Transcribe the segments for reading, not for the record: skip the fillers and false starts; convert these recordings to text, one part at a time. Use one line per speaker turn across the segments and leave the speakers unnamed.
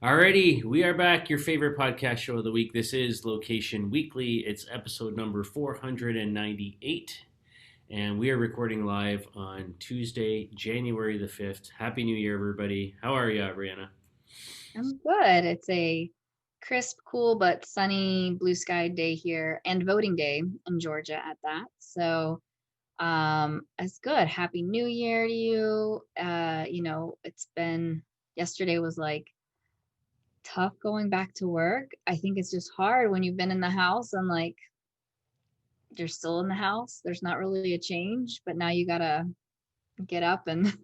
Alrighty, we are back. Your favorite podcast show of the week. This is Location Weekly. It's episode number 498, and we are recording live on Tuesday, January the 5th. Happy New Year, everybody. How are you, Brianna?
I'm good. It's a crisp, cool, but sunny, blue sky day here and voting day in Georgia at that. So, it's good. Happy New Year to you. It's been, yesterday was like tough going back to work. I think it's just hard when you've been in the house and like you're still in the house. There's not really a change, but now you gotta get up and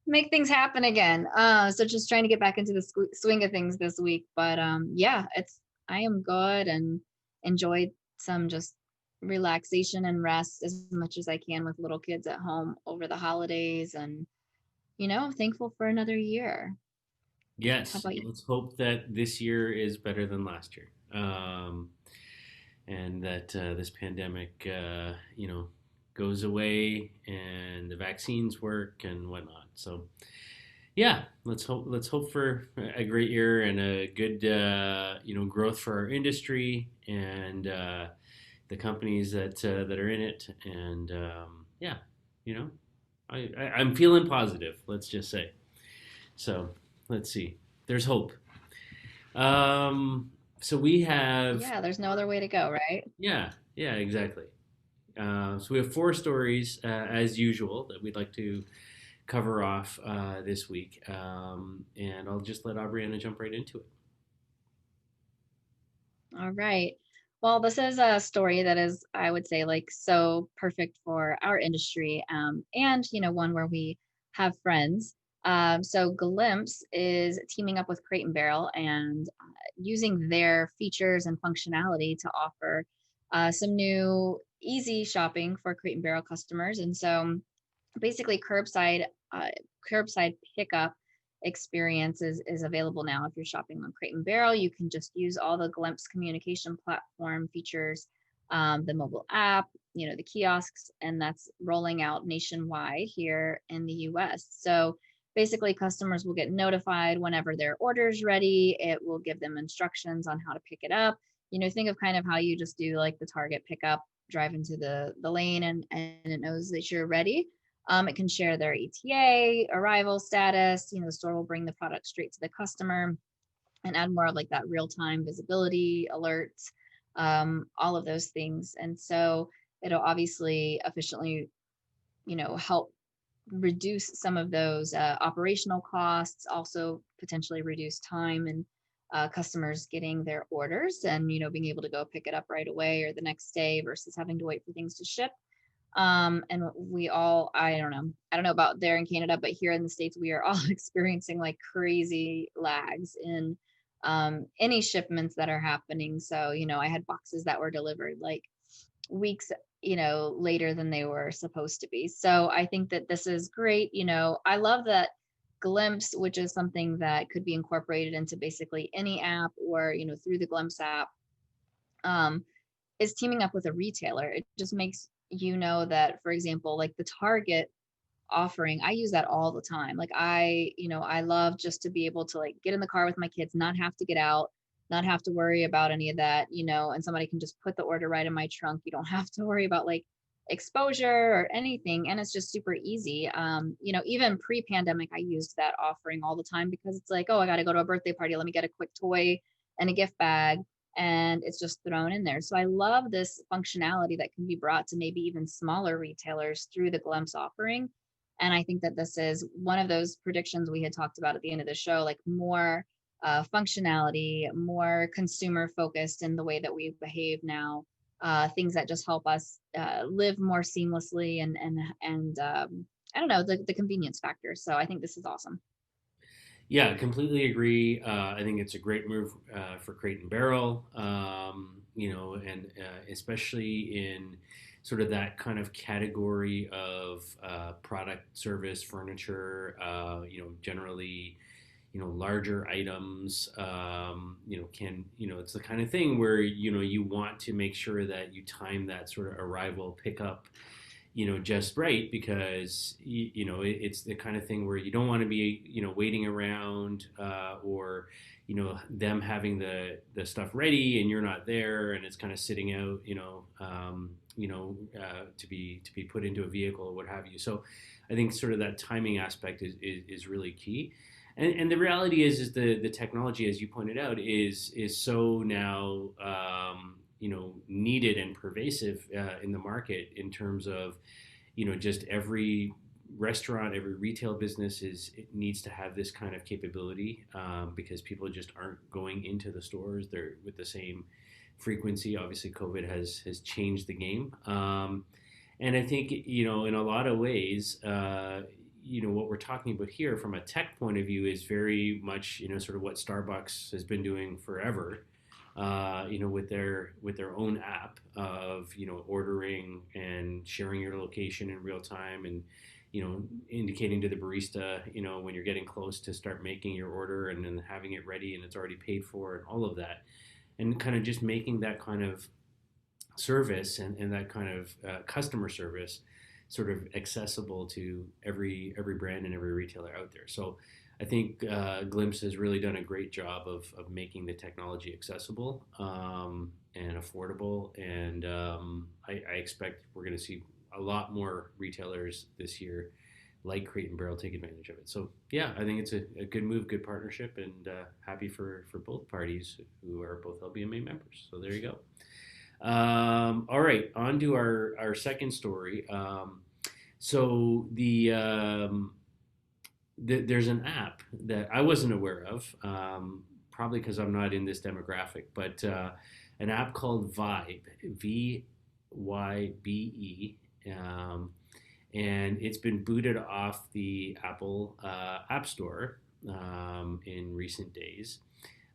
make things happen again. So just trying to get back into the swing of things this week. But yeah, I am good and enjoyed some just relaxation and rest as much as I can with little kids at home over the holidays, and thankful for another year. How
Yes,
about you?
let's hope that this year is better than last year. And that this pandemic, goes away and the vaccines work and whatnot. So, yeah, let's hope for a great year and a good growth for our industry and the companies that are in it. And yeah, you know, I'm feeling positive. Let's just say. So let's see. There's hope. Um, so we have
Yeah, there's no other way to go, right?
yeah, exactly. So we have four stories as usual that we'd like to cover off this week, and I'll just let Aubriana jump right into it.
All right. Well, this is a story that is, I would say, like so perfect for our industry, and one where we have friends. So Glimpse is teaming up with Crate and Barrel and using their features and functionality to offer some new easy shopping for Crate and Barrel customers. And so basically uh, curbside pickup experience is available now. If you're shopping on Crate and Barrel, you can just use all the Glimpse communication platform features, the mobile app, the kiosks, and that's rolling out nationwide here in the US. So basically customers will get notified whenever their order is ready. It will give them instructions on how to pick it up. Think of kind of how you just do like the Target pickup, drive into the lane, and it knows that you're ready. It can share their ETA, arrival status. The store will bring the product straight to the customer and add more of like that real time visibility, alerts, all of those things. And so it'll obviously efficiently, help reduce some of those operational costs, also potentially reduce time and customers getting their orders and being able to go pick it up right away or the next day versus having to wait for things to ship. And we all, I don't know about there in Canada, but here in the States, we are all experiencing like crazy lags in any shipments that are happening. So, I had boxes that were delivered like weeks, later than they were supposed to be. So I think that this is great. I love that Glimpse, which is something that could be incorporated into basically any app or, through the Glimpse app, um, is teaming up with a retailer. It just makes that, for example, like the Target offering, I use that all the time. Like I love just to be able to like get in the car with my kids, not have to get out, not have to worry about any of that, and somebody can just put the order right in my trunk. You don't have to worry about like exposure or anything. And it's just super easy. Even pre-pandemic, I used that offering all the time because it's like, oh, I got to go to a birthday party. Let me get a quick toy and a gift bag, and it's just thrown in there. So I love this functionality that can be brought to maybe even smaller retailers through the Glimpse offering. And I think that this is one of those predictions we had talked about at the end of the show, like more functionality, more consumer focused in the way that we behave now, things that just help us live more seamlessly and I don't know, the convenience factor. So I think this is awesome.
Yeah, completely agree. I think it's a great move for Crate and Barrel, and especially in sort of that kind of category of product, service, furniture. Generally, larger items. It's the kind of thing where you want to make sure that you time that sort of arrival pickup just right, because it's the kind of thing where you don't want to be waiting around, or them having the stuff ready and you're not there and it's kind of sitting out, to be put into a vehicle or what have you. So I think sort of that timing aspect is really key. And the reality is the technology, as you pointed out, is so now needed and pervasive in the market, in terms of just every restaurant, every retail business it needs to have this kind of capability, because people just aren't going into the stores there with the same frequency. Obviously, COVID has changed the game, and I think in a lot of ways, what we're talking about here from a tech point of view is very much sort of what Starbucks has been doing forever, with their own app of ordering and sharing your location in real time, and indicating to the barista when you're getting close to start making your order, and then having it ready and it's already paid for, and all of that, and kind of just making that kind of service, and that kind of customer service sort of accessible to every brand and every retailer out there. So I think Glimpse has really done a great job of making the technology accessible, and affordable. And I expect we're going to see a lot more retailers this year like Crate and Barrel take advantage of it. So yeah, I think it's a good move, good partnership, and happy for both parties who are both LBMA members. So there you go. All right, on to our second story. So there's an app that I wasn't aware of, probably because I'm not in this demographic, but an app called Vybe, Vybe, and it's been booted off the Apple App Store in recent days.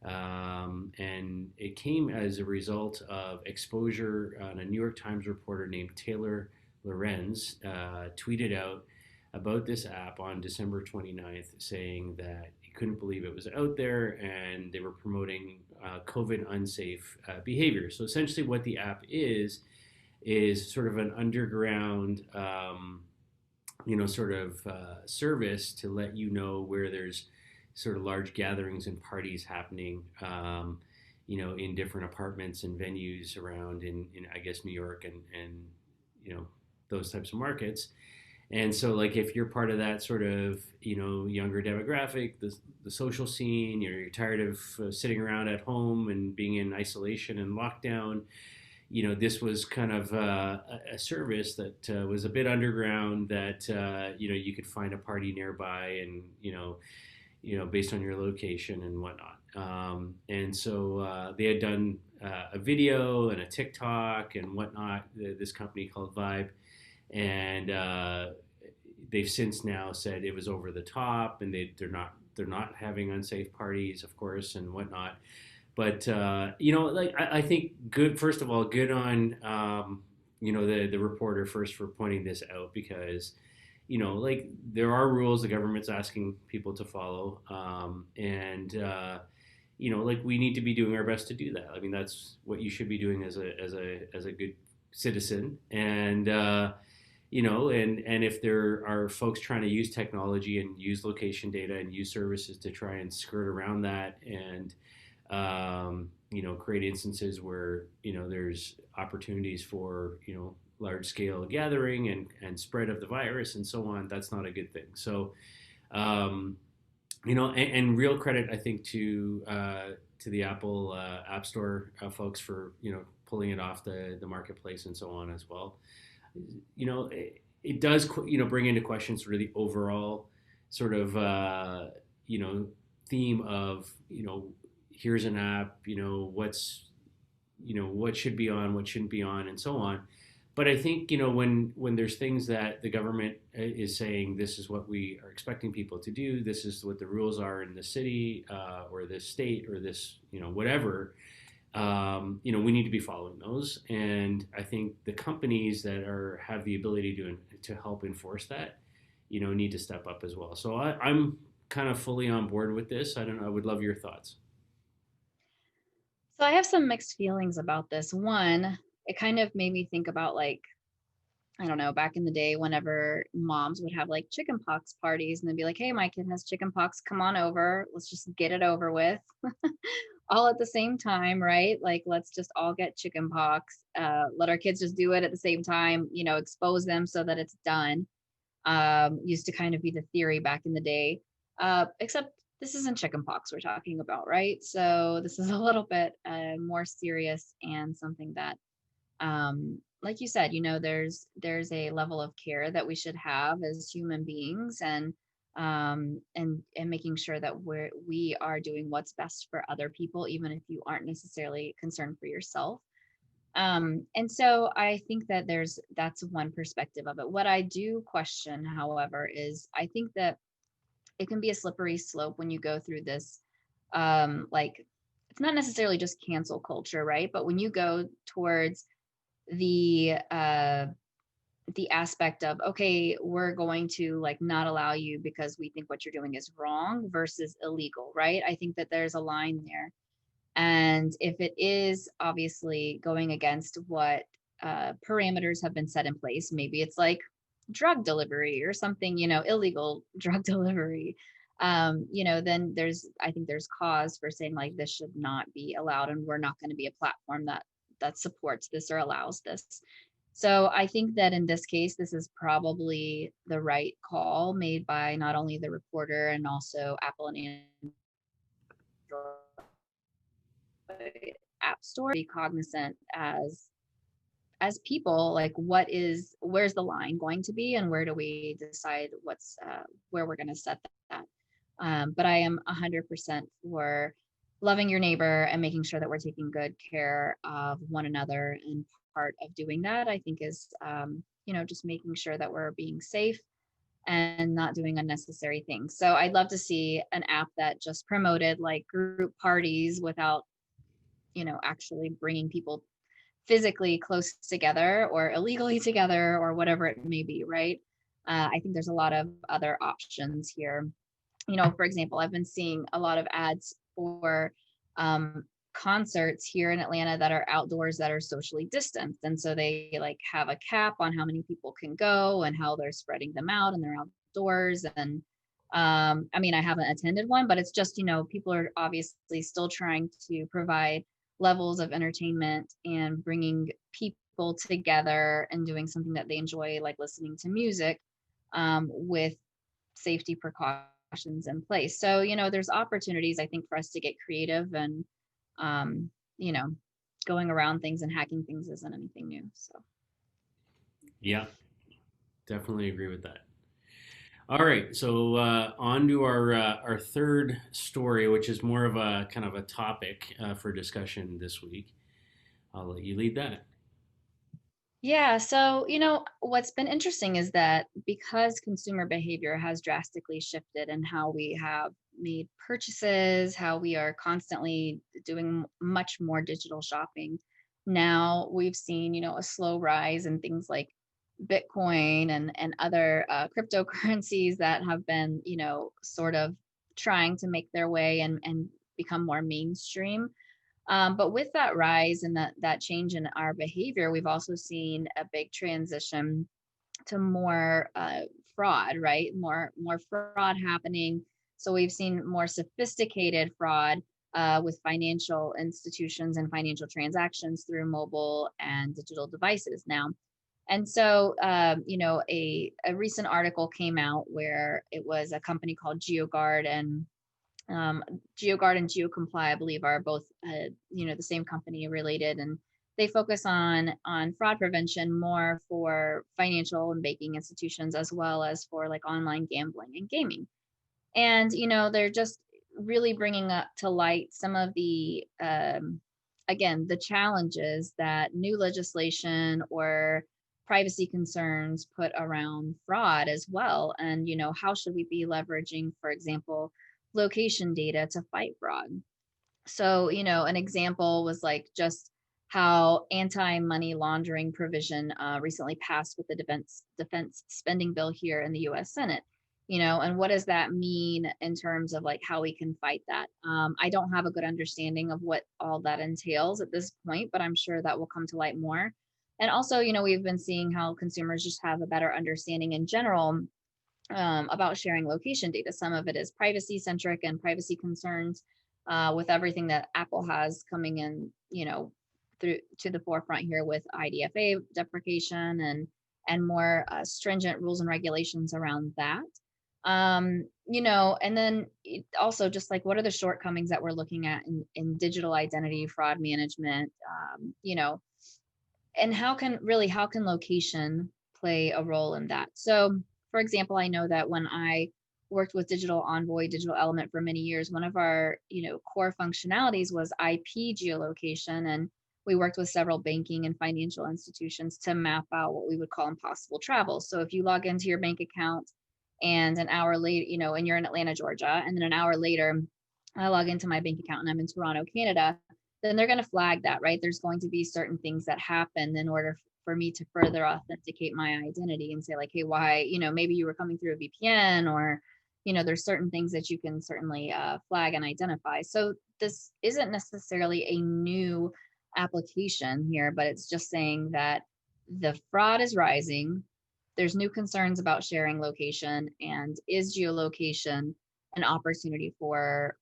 And it came as a result of exposure on a New York Times reporter named Taylor Lorenz tweeted out about this app on December 29th, saying that he couldn't believe it was out there and they were promoting COVID unsafe behavior. So essentially, what the app is sort of an underground, service to let you know where there's sort of large gatherings and parties happening, in different apartments and venues around in I guess New York and those types of markets. And so, like, if you're part of that sort of younger demographic, the social scene, you're tired of sitting around at home and being in isolation and lockdown. This was kind of a service that was a bit underground, that you could find a party nearby, and based on your location and whatnot. And so they had done a video and a TikTok and whatnot. This company called Vybe, and they've since now said it was over the top, and they're not having unsafe parties, of course, and whatnot. But I think good. First of all, good on the reporter first for pointing this out, because there are rules the government's asking people to follow, and we need to be doing our best to do that. I mean, that's what you should be doing as a good citizen. And and if there are folks trying to use technology and use location data and use services to try and skirt around that, and create instances where there's opportunities for large scale gathering and spread of the virus and so on, that's not a good thing. So and real credit, I think, to the Apple App Store folks for pulling it off the marketplace and so on as well. It does bring into question sort of the overall sort of theme of here's an app, what should be on, what shouldn't be on, and so on. But I think when there's things that the government is saying, this is what we are expecting people to do, this is what the rules are in the city, or this state, or this whatever, we need to be following those. And I think the companies that have the ability to help enforce that, need to step up as well. So I'm kind of fully on board with this. I don't know. I would love your thoughts.
So I have some mixed feelings about this. One, it kind of made me think about, like, I don't know, back in the day, whenever moms would have like chicken pox parties and they'd be like, hey, my kid has chicken pox, come on over. Let's just get it over with. All at the same time, right? Like, let's just all get chicken pox. Let our kids just do it at the same time, expose them so that it's done. Used to kind of be the theory back in the day. Except this isn't chicken pox we're talking about, right? So this is a little bit more serious and something that like you said, there's a level of care that we should have as human beings, and making sure that we are doing what's best for other people, even if you aren't necessarily concerned for yourself. And so I think that that's one perspective of it. What I do question, however, is I think that it can be a slippery slope when you go through this, like, it's not necessarily just cancel culture, right? But when you go towards the uh the aspect of, okay, we're going to like not allow you because we think what you're doing is wrong versus illegal, right? I think that there's a line there. And if it is obviously going against what parameters have been set in place, maybe it's like drug delivery or something, illegal drug delivery, then I think there's cause for saying like this should not be allowed, and we're not going to be a platform that supports this or allows this. So I think that in this case, this is probably the right call made by not only the reporter and also Apple and Android app store. Be cognizant as people, like where's the line going to be, and where do we decide where we're going to set that. But I am 100% for loving your neighbor and making sure that we're taking good care of one another. And part of doing that, I think, is just making sure that we're being safe and not doing unnecessary things. So I'd love to see an app that just promoted like group parties without actually bringing people physically close together or illegally together or whatever it may be, right? I think there's a lot of other options here. For example, I've been seeing a lot of ads for concerts here in Atlanta that are outdoors that are socially distanced. And so they like have a cap on how many people can go and how they're spreading them out, and they're outdoors. And I mean, I haven't attended one, but it's just, people are obviously still trying to provide levels of entertainment and bringing people together and doing something that they enjoy, like listening to music, with safety precautions in place. So, there's opportunities, I think, for us to get creative, and, um, you know, going around things and hacking things isn't anything new. So,
Yeah, definitely agree with that. All right, so on to our third story, which is more of a kind of a topic for discussion this week. I'll let you lead that.
yeah. So, what's been interesting is that because consumer behavior has drastically shifted in how we have made purchases, how we are constantly doing much more digital shopping. Now we've seen, a slow rise in things like Bitcoin and other cryptocurrencies that have been, sort of trying to make their way and become more mainstream. But with that rise and that change in our behavior, we've also seen a big transition to more fraud, right? More fraud happening. So we've seen more sophisticated fraud with financial institutions and financial transactions through mobile and digital devices now. And so, a recent article came out where it was a company called GeoGuard, and GeoGuard and GeoComply, I believe, are both, the same company related, and they focus on fraud prevention more for financial and banking institutions as well as for like online gambling and gaming. And they're just really bringing up to light some of the again, the challenges that new legislation or privacy concerns put around fraud as well. And how should we be leveraging, for example, location data to fight fraud? So, an example was like just how anti-money laundering provision recently passed with the defense spending bill here in the U.S. Senate. And what does that mean in terms of like how we can fight that? I don't have a good understanding of what all that entails at this point, but I'm sure that will come to light more. And also, we've been seeing how consumers just have a better understanding in general about sharing location data. Some of it is privacy centric and privacy concerns with everything that Apple has coming in, through to the forefront here with IDFA deprecation and more stringent rules and regulations around that. And then also just like what are the shortcomings that we're looking at in digital identity fraud management, and how can location play a role in that? So for example, I know that when I worked with Digital Envoy, Digital Element for many years, one of our core functionalities was IP geolocation, and we worked with several banking and financial institutions to map out what we would call impossible travel. So if you log into your bank account and an hour later, and you're in Atlanta, Georgia, and then an hour later I log into my bank account and I'm in Toronto, Canada, then they're going to flag that, right? There's going to be certain things that happen in order for me to further authenticate my identity and say like, hey, why, maybe you were coming through a VPN, or, there's certain things that you can certainly flag and identify. So this isn't necessarily a new application here, but it's just saying that the fraud is rising. There's new concerns about sharing location, and is geolocation an opportunity for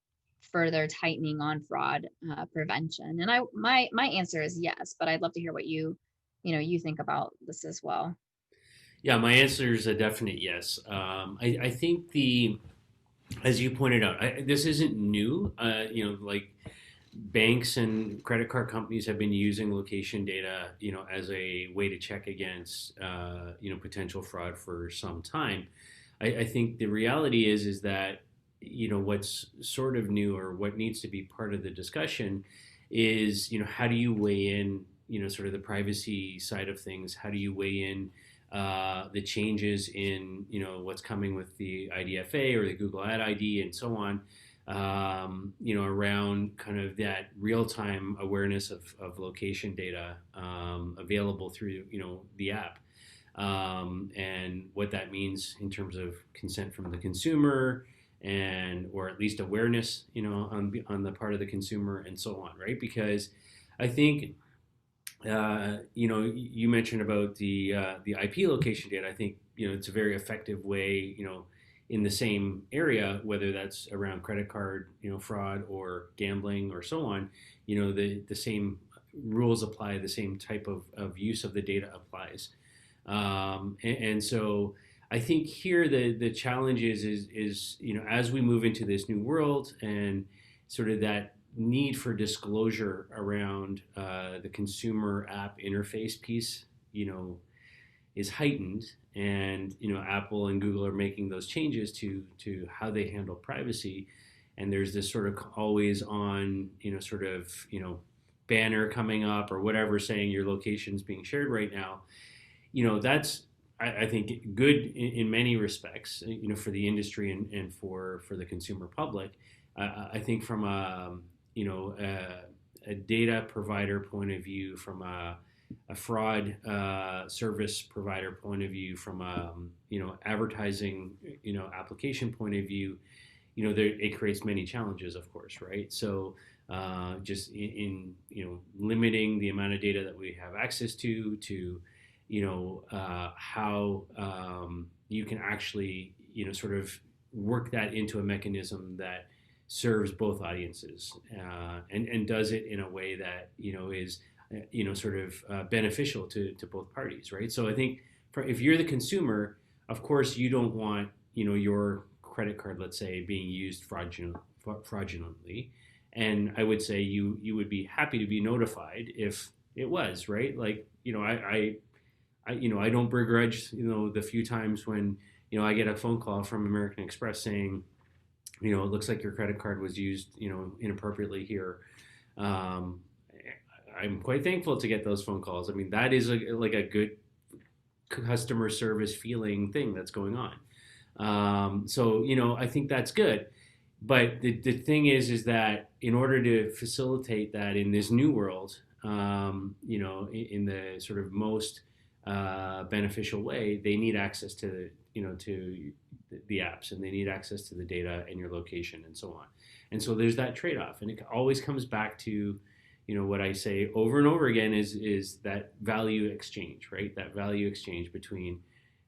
further tightening on fraud prevention? And my answer is yes, but I'd love to hear what you think about this as well.
Yeah, my answer is a definite yes. I think as you pointed out, this isn't new. Like banks and credit card companies have been using location data, as a way to check against, potential fraud for some time. I think the reality is that, what's sort of new or what needs to be part of the discussion is, how do you weigh in, sort of the privacy side of things? How do you weigh in the changes in, what's coming with the IDFA or the Google Ad ID and so on, around kind of that real-time awareness of location data available through, the app, and what that means in terms of consent from the consumer, and or at least awareness, on the part of the consumer and so on, right? Because I think you mentioned about the IP location data. I think it's a very effective way, in the same area, whether that's around credit card, fraud or gambling or so on. The same rules apply, the same type of use of the data applies, and so I think here the challenge is as we move into this new world and sort of that need for disclosure around the consumer app interface piece, is heightened, and Apple and Google are making those changes to how they handle privacy, and there's this sort of always on, sort of, banner coming up or whatever saying your location's being shared right now. That's I think good in many respects, for the industry and for the consumer public. I think from a data provider point of view, from a fraud service provider point of view, from a advertising application point of view, it creates many challenges, of course, right? So just in limiting the amount of data that we have access to how you can actually sort of work that into a mechanism that serves both audiences, and does it in a way that is sort of beneficial to both parties, right? So I think if you're the consumer, of course you don't want your credit card, let's say, being used fraudulently, and I would say you would be happy to be notified if it was, right? Like I don't begrudge the few times when I get a phone call from American Express saying it looks like your credit card was used inappropriately here. um, I'm quite thankful to get those phone calls. I mean, that is like a good customer service feeling thing that's going on. So I think that's good. But the thing is that in order to facilitate that in this new world, in the sort of most beneficial way, they need access to the apps, and they need access to the data and your location and so on. And so there's that trade-off, and it always comes back to what I say over and over again is that value exchange, right? That value exchange between,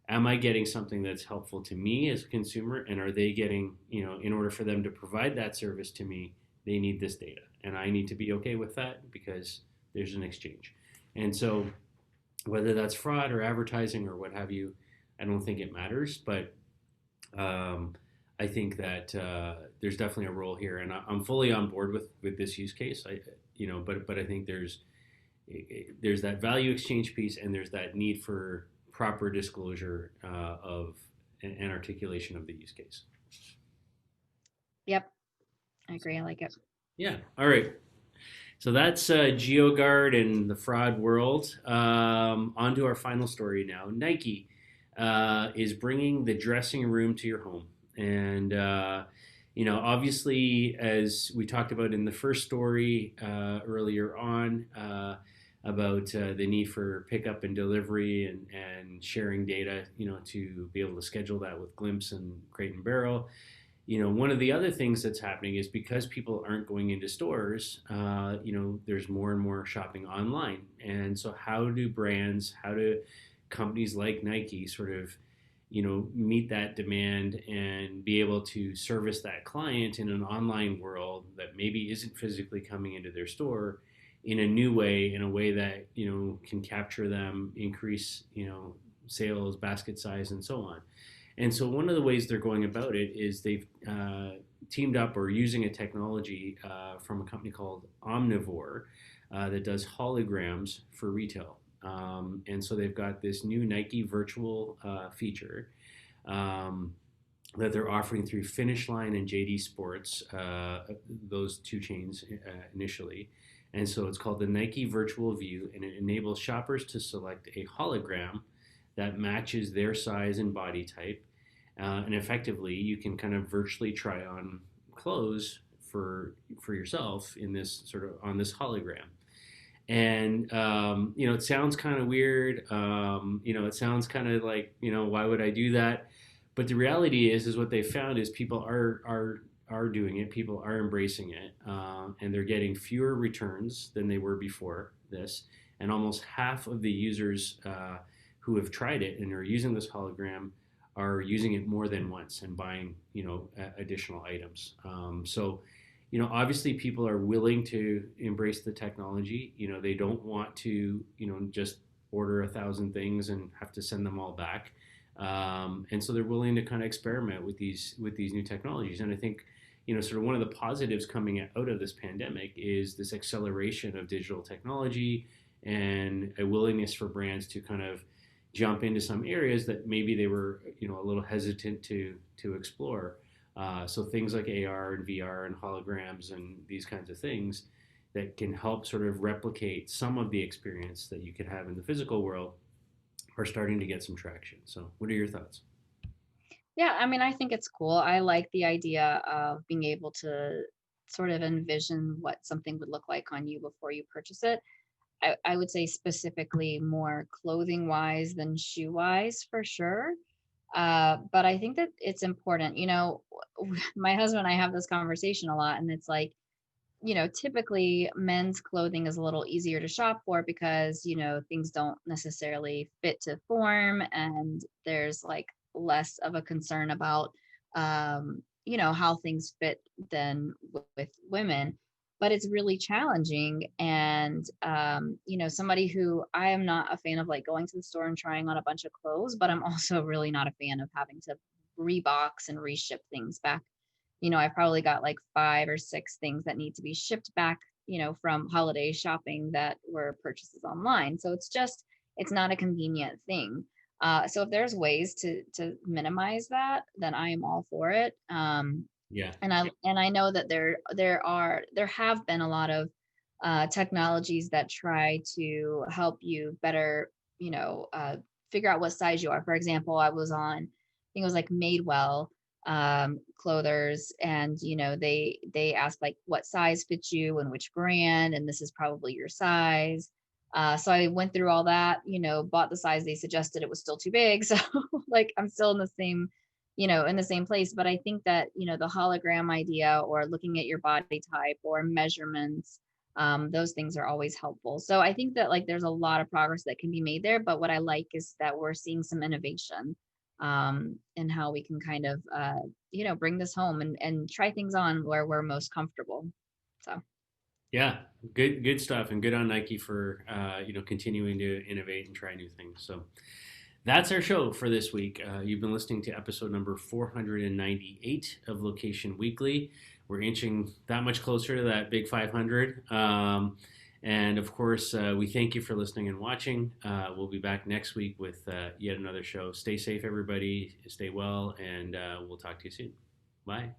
am I getting something that's helpful to me as a consumer, and are they getting, in order for them to provide that service to me, they need this data, and I need to be okay with that because there's an exchange. And so whether that's fraud or advertising or what have you, I don't think it matters. But I think that there's definitely a role here, and I'm fully on board with this use case. But I think there's that value exchange piece, and there's that need for proper disclosure of and articulation of the use case.
Yep, I agree. I like it.
Yeah. All right. So that's GeoGuard and the fraud world. On to our final story now. Nike is bringing the dressing room to your home. And, obviously, as we talked about in the first story earlier on, about the need for pickup and delivery and sharing data, to be able to schedule that with Glympse and Crate and Barrel. One of the other things that's happening is because people aren't going into stores, there's more and more shopping online. And so how do companies like Nike sort of, meet that demand and be able to service that client in an online world that maybe isn't physically coming into their store in a new way, in a way that, can capture them, increase, sales, basket size, and so on. And so one of the ways they're going about it is they've teamed up or using a technology from a company called Omnivore that does holograms for retail. And so they've got this new Nike virtual feature that they're offering through Finish Line and JD Sports, those two chains initially. And so it's called the Nike Virtual View, and it enables shoppers to select a hologram that matches their size and body type. And effectively, you can kind of virtually try on clothes for yourself in this sort of on this hologram. And it sounds kind of weird. It sounds kind of like, why would I do that? But the reality is what they found is people are doing it. People are embracing it, and they're getting fewer returns than they were before this. And almost half of the users who have tried it and are using this hologram are using it more than once and buying, additional items. Obviously people are willing to embrace the technology. They don't want to, just order 1,000 things and have to send them all back. And so they're willing to kind of experiment with these new technologies. And I think, sort of one of the positives coming out of this pandemic is this acceleration of digital technology and a willingness for brands to kind of jump into some areas that maybe they were, a little hesitant to explore. So things like AR and VR and holograms and these kinds of things that can help sort of replicate some of the experience that you could have in the physical world are starting to get some traction. So what are your thoughts?
Yeah, I mean, I think it's cool. I like the idea of being able to sort of envision what something would look like on you before you purchase it. I would say specifically more clothing wise than shoe wise for sure. But I think that it's important. My husband and I have this conversation a lot, and it's like, typically men's clothing is a little easier to shop for because, things don't necessarily fit to form, and there's like less of a concern about, how things fit than with women. But it's really challenging. And, somebody who I am not a fan of like going to the store and trying on a bunch of clothes, but I'm also really not a fan of having to rebox and reship things back. I've probably got like 5 or 6 things that need to be shipped back, from holiday shopping that were purchases online. So it's not a convenient thing. So if there's ways to minimize that, then I am all for it.
Yeah.
And I know that there have been a lot of technologies that try to help you better, figure out what size you are. For example, I was on, I think it was like Madewell clothers, and they ask like what size fits you and which brand, and this is probably your size. So I went through all that, bought the size they suggested. It was still too big, so like I'm still in the same, in the same place. But I think that, the hologram idea or looking at your body type or measurements, Those things are always helpful. So I think that like there's a lot of progress that can be made there. But what I like is that we're seeing some innovation in how we can kind of bring this home and try things on where we're most comfortable. So
Yeah, good stuff, and good on Nike for continuing to innovate and try new things. So that's our show for this week. You've been listening to episode number 498 of Location Weekly. We're inching that much closer to that big 500. And of course, we thank you for listening and watching. We'll be back next week with yet another show. Stay safe, everybody. Stay well, and we'll talk to you soon. Bye.